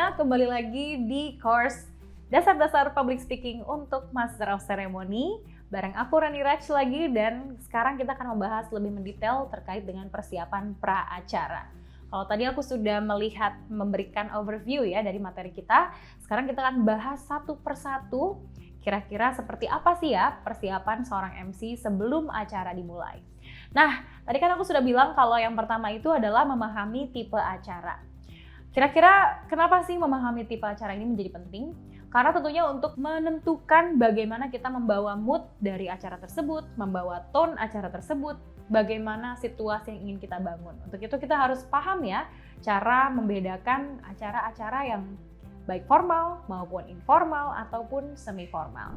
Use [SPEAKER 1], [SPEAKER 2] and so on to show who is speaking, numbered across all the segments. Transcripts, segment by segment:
[SPEAKER 1] semuanya, kembali lagi di course Dasar-Dasar Public Speaking untuk Master of Ceremony. Bareng aku Rani Raj lagi, dan sekarang kita akan membahas lebih mendetail terkait dengan persiapan pra-acara. Kalau tadi aku sudah memberikan overview ya dari materi kita, sekarang kita akan bahas satu persatu kira-kira seperti apa sih ya persiapan seorang MC sebelum acara dimulai. Nah, tadi kan aku sudah bilang kalau yang pertama itu adalah memahami tipe acara. Kira-kira kenapa sih memahami tipe acara ini menjadi penting? Karena tentunya untuk menentukan bagaimana kita membawa mood dari acara tersebut, membawa tone acara tersebut, bagaimana situasi yang ingin kita bangun. Untuk itu kita harus paham ya cara membedakan acara-acara yang baik formal maupun informal ataupun semi formal.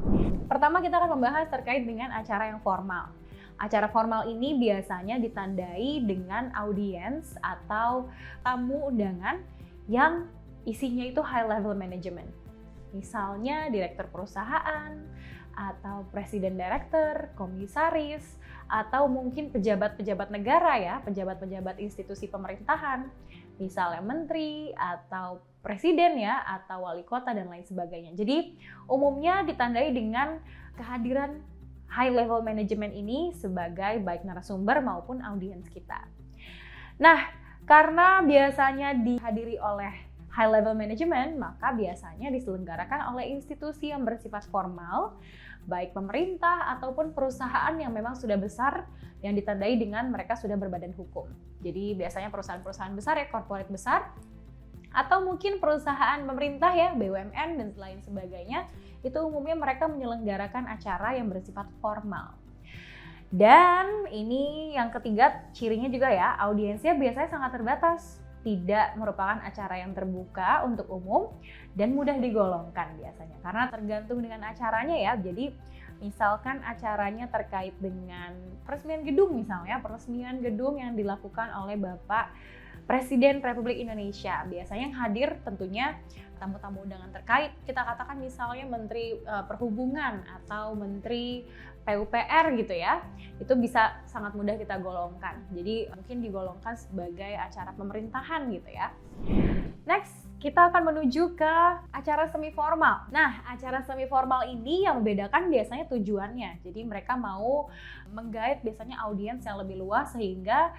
[SPEAKER 1] Pertama kita akan membahas terkait dengan acara yang formal. Acara formal ini biasanya ditandai dengan audiens atau tamu undangan yang isinya itu high level management. Misalnya direktur perusahaan, atau presiden direktur, komisaris, atau mungkin pejabat-pejabat negara ya, pejabat-pejabat institusi pemerintahan, misalnya menteri, atau presiden ya, atau wali kota dan lain sebagainya. Jadi umumnya ditandai dengan kehadiran high level management ini sebagai baik narasumber maupun audiens kita. Nah, karena biasanya dihadiri oleh high level management, maka biasanya diselenggarakan oleh institusi yang bersifat formal, baik pemerintah ataupun perusahaan yang memang sudah besar, yang ditandai dengan mereka sudah berbadan hukum. Jadi biasanya perusahaan-perusahaan besar ya, corporate besar, atau mungkin perusahaan pemerintah ya, BUMN dan lain sebagainya, itu umumnya mereka menyelenggarakan acara yang bersifat formal. Dan ini yang ketiga, cirinya juga ya, audiensnya biasanya sangat terbatas, tidak merupakan acara yang terbuka untuk umum dan mudah digolongkan biasanya karena tergantung dengan acaranya ya. Jadi misalkan acaranya terkait dengan peresmian gedung misalnya, peresmian gedung yang dilakukan oleh Bapak Presiden Republik Indonesia, biasanya yang hadir tentunya tamu-tamu undangan terkait, kita katakan misalnya Menteri Perhubungan atau Menteri PUPR gitu ya, itu bisa sangat mudah kita golongkan. Jadi mungkin digolongkan sebagai acara pemerintahan gitu ya. Next, kita akan menuju ke acara semi formal. Nah, acara semi formal ini yang membedakan biasanya tujuannya. Jadi mereka mau menggait biasanya audiens yang lebih luas sehingga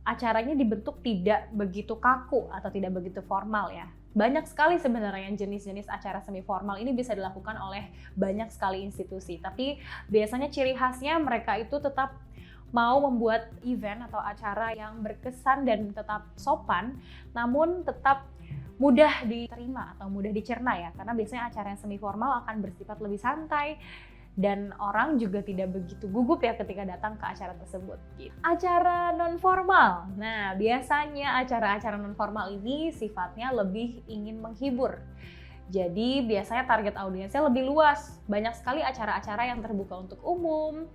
[SPEAKER 1] acaranya dibentuk tidak begitu kaku atau tidak begitu formal ya. Banyak sekali sebenarnya jenis-jenis acara semi formal ini bisa dilakukan oleh banyak sekali institusi. Tapi biasanya ciri khasnya mereka itu tetap mau membuat event atau acara yang berkesan dan tetap sopan, namun tetap mudah diterima atau mudah dicerna ya. Karena biasanya acara yang semi formal akan bersifat lebih santai, dan orang juga tidak begitu gugup ya ketika datang ke acara tersebut. Acara non-formal. Nah, biasanya acara-acara non-formal ini sifatnya lebih ingin menghibur. Jadi biasanya target audiensnya lebih luas. Banyak sekali acara-acara yang terbuka untuk umum,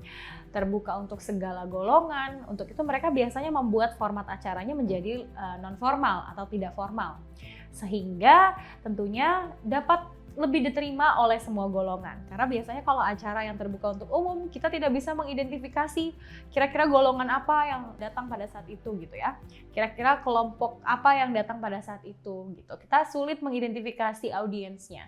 [SPEAKER 1] terbuka untuk segala golongan. Untuk itu mereka biasanya membuat format acaranya menjadi non-formal atau tidak formal. Sehingga tentunya dapat lebih diterima oleh semua golongan. Karena biasanya kalau acara yang terbuka untuk umum, kita tidak bisa mengidentifikasi kira-kira golongan apa yang datang pada saat itu gitu ya. Kira-kira kelompok apa yang datang pada saat itu gitu. Kita sulit mengidentifikasi audiensnya.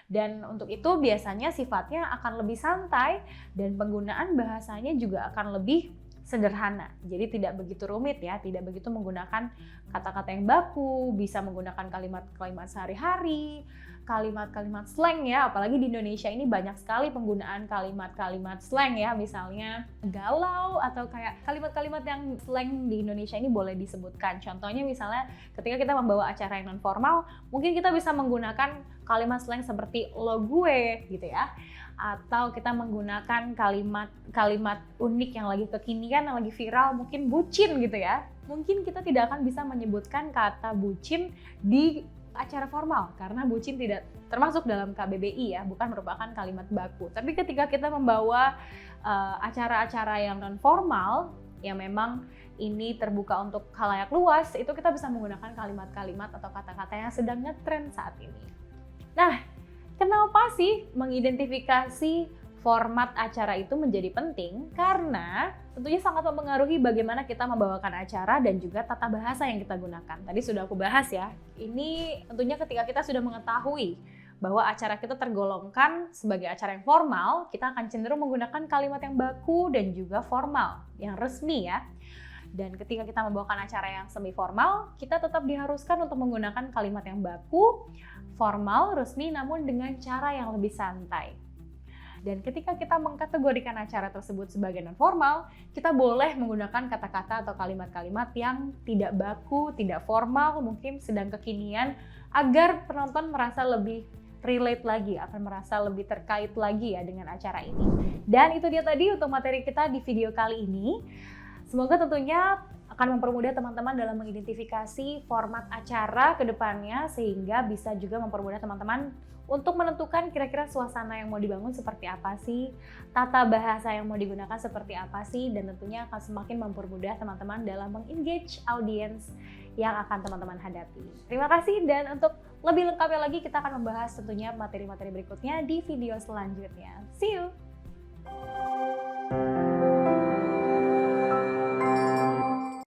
[SPEAKER 1] Dan untuk itu biasanya sifatnya akan lebih santai dan penggunaan bahasanya juga akan lebih sederhana. Jadi tidak begitu rumit ya, tidak begitu menggunakan kata-kata yang baku, bisa menggunakan kalimat-kalimat sehari-hari, kalimat-kalimat slang ya, apalagi di Indonesia ini banyak sekali penggunaan kalimat-kalimat slang ya, misalnya galau atau kayak kalimat-kalimat yang slang di Indonesia ini boleh disebutkan. Contohnya misalnya ketika kita membawa acara yang non formal, mungkin kita bisa menggunakan kalimat slang seperti lo gue gitu ya, atau kita menggunakan kalimat unik yang lagi kekinian, yang lagi viral, mungkin bucin gitu ya. Mungkin kita tidak akan bisa menyebutkan kata bucin di acara formal karena bucin tidak termasuk dalam KBBI ya, bukan merupakan kalimat baku. Tapi ketika kita membawa acara-acara yang non formal yang memang ini terbuka untuk khalayak luas, itu kita bisa menggunakan kalimat-kalimat atau kata-kata yang sedang ngetren saat ini. Nah, kenapa sih mengidentifikasi format acara itu menjadi penting karena tentunya sangat mempengaruhi bagaimana kita membawakan acara dan juga tata bahasa yang kita gunakan. Tadi sudah aku bahas ya. Ini tentunya ketika kita sudah mengetahui bahwa acara kita tergolongkan sebagai acara yang formal, kita akan cenderung menggunakan kalimat yang baku dan juga formal, yang resmi ya. Dan ketika kita membawakan acara yang semi formal, kita tetap diharuskan untuk menggunakan kalimat yang baku, formal, resmi, namun dengan cara yang lebih santai. Dan ketika kita mengkategorikan acara tersebut sebagai non-formal, kita boleh menggunakan kata-kata atau kalimat-kalimat yang tidak baku, tidak formal, mungkin sedang kekinian, agar penonton merasa lebih relate lagi, akan merasa lebih terkait lagi ya dengan acara ini. Dan itu dia tadi untuk materi kita di video kali ini. Semoga tentunya akan mempermudah teman-teman dalam mengidentifikasi format acara ke depannya, sehingga bisa juga mempermudah teman-teman untuk menentukan kira-kira suasana yang mau dibangun seperti apa sih, tata bahasa yang mau digunakan seperti apa sih, dan tentunya akan semakin mempermudah teman-teman dalam mengengage audiens yang akan teman-teman hadapi. Terima kasih, dan untuk lebih lengkapnya lagi kita akan membahas tentunya materi-materi berikutnya di video selanjutnya. See you!